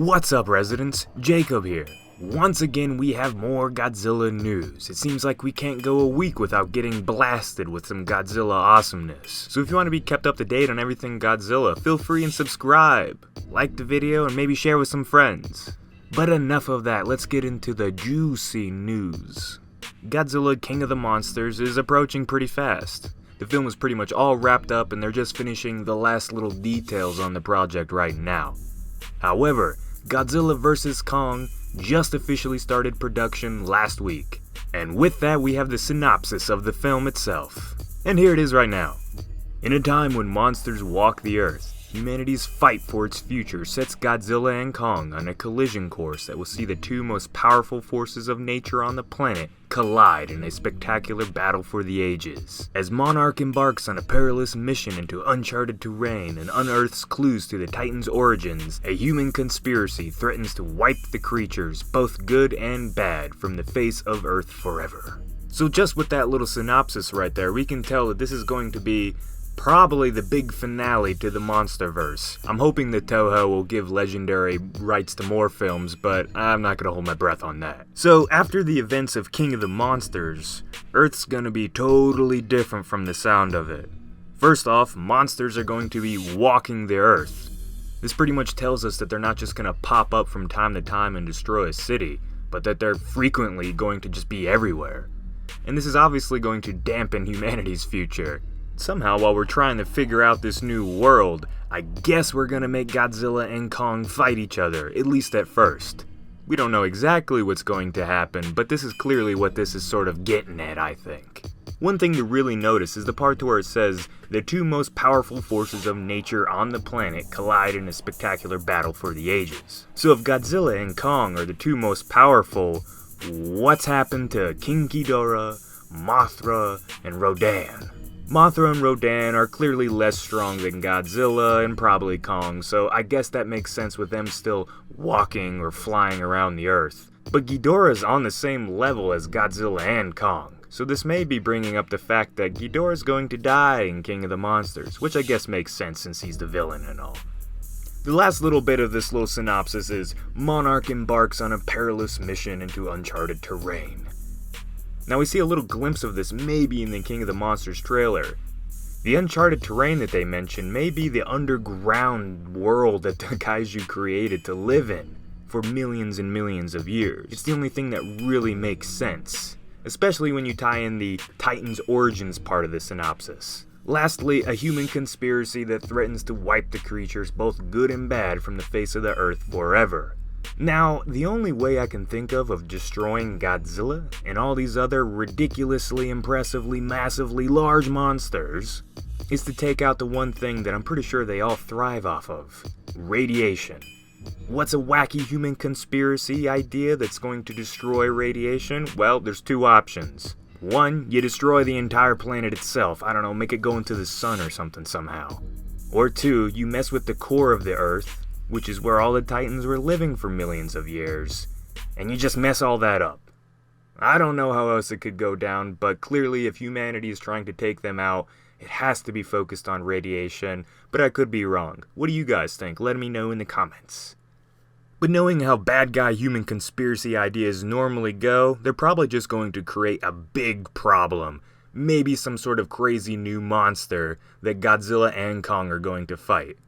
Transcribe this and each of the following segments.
What's up, residents? Jacob here. Once again, we have more Godzilla news. It seems like we can't go a week without getting blasted with some Godzilla awesomeness. So if you want to be kept up to date on everything Godzilla, feel free and subscribe. Like the video and maybe share with some friends. But enough of that, let's get into the juicy news. Godzilla King of the Monsters is approaching pretty fast. The film is pretty much all wrapped up and they're just finishing the last little details on the project right now. However, Godzilla vs. Kong just officially started production last week. And with that, we have the synopsis of the film itself. And here it is right now. In a time when monsters walk the earth, humanity's fight for its future sets Godzilla and Kong on a collision course that will see the two most powerful forces of nature on the planet collide in a spectacular battle for the ages. As Monarch embarks on a perilous mission into uncharted terrain and unearths clues to the Titan's origins, a human conspiracy threatens to wipe the creatures, both good and bad, from the face of Earth forever. So just with that little synopsis right there, we can tell that this is going to be probably the big finale to the monsterverse. I'm hoping that Toho will give Legendary rights to more films, but I'm not gonna hold my breath on that. So after the events of King of the Monsters, Earth's gonna be totally different from the sound of it. First off, monsters are going to be walking the Earth. This pretty much tells us that they're not just gonna pop up from time to time and destroy a city, but that they're frequently going to just be everywhere. And this is obviously going to dampen humanity's future. Somehow, while we're trying to figure out this new world, I guess we're gonna make Godzilla and Kong fight each other, at least at first. We don't know exactly what's going to happen, but this is clearly what this is sort of getting at, I think. One thing to really notice is the part where it says, the two most powerful forces of nature on the planet collide in a spectacular battle for the ages. So if Godzilla and Kong are the two most powerful, what's happened to King Ghidorah, Mothra, and Rodan? Mothra and Rodan are clearly less strong than Godzilla and probably Kong, so I guess that makes sense with them still walking or flying around the Earth. But Ghidorah's on the same level as Godzilla and Kong, so this may be bringing up the fact that Ghidorah's going to die in King of the Monsters, which I guess makes sense since he's the villain and all. The last little bit of this little synopsis is, Monarch embarks on a perilous mission into uncharted terrain. Now we see a little glimpse of this maybe in the King of the Monsters trailer. The uncharted terrain that they mention may be the underground world that the kaiju created to live in for millions and millions of years. It's the only thing that really makes sense, especially when you tie in the Titan's origins part of the synopsis. Lastly, a human conspiracy that threatens to wipe the creatures, both good and bad, from the face of the Earth forever. Now, the only way I can think of destroying Godzilla and all these other ridiculously, impressively, massively large monsters is to take out the one thing that I'm pretty sure they all thrive off of: radiation. What's a wacky human conspiracy idea that's going to destroy radiation? Well, there's two options. One, you destroy the entire planet itself. I don't know, make it go into the sun or something somehow. Or two, you mess with the core of the Earth, which is where all the Titans were living for millions of years, and you just mess all that up. I don't know how else it could go down, but clearly if humanity is trying to take them out, it has to be focused on radiation, but I could be wrong. What do you guys think? Let me know in the comments. But knowing how bad guy human conspiracy ideas normally go, they're probably just going to create a big problem. Maybe some sort of crazy new monster that Godzilla and Kong are going to fight.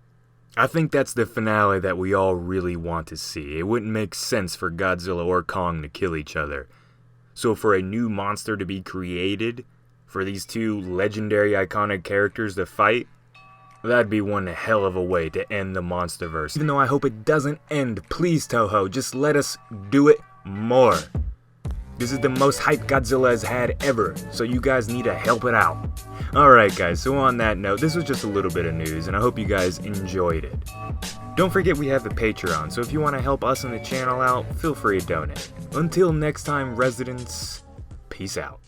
I think that's the finale that we all really want to see. It wouldn't make sense for Godzilla or Kong to kill each other. So for a new monster to be created, for these two legendary iconic characters to fight, that'd be one hell of a way to end the monsterverse. Even though I hope it doesn't end, please Toho, just let us do it more. This is the most hype Godzilla has had ever, so you guys need to help it out. Alright guys, so on that note, this was just a little bit of news, and I hope you guys enjoyed it. Don't forget we have the Patreon, so if you want to help us and the channel out, feel free to donate. Until next time, residents, peace out.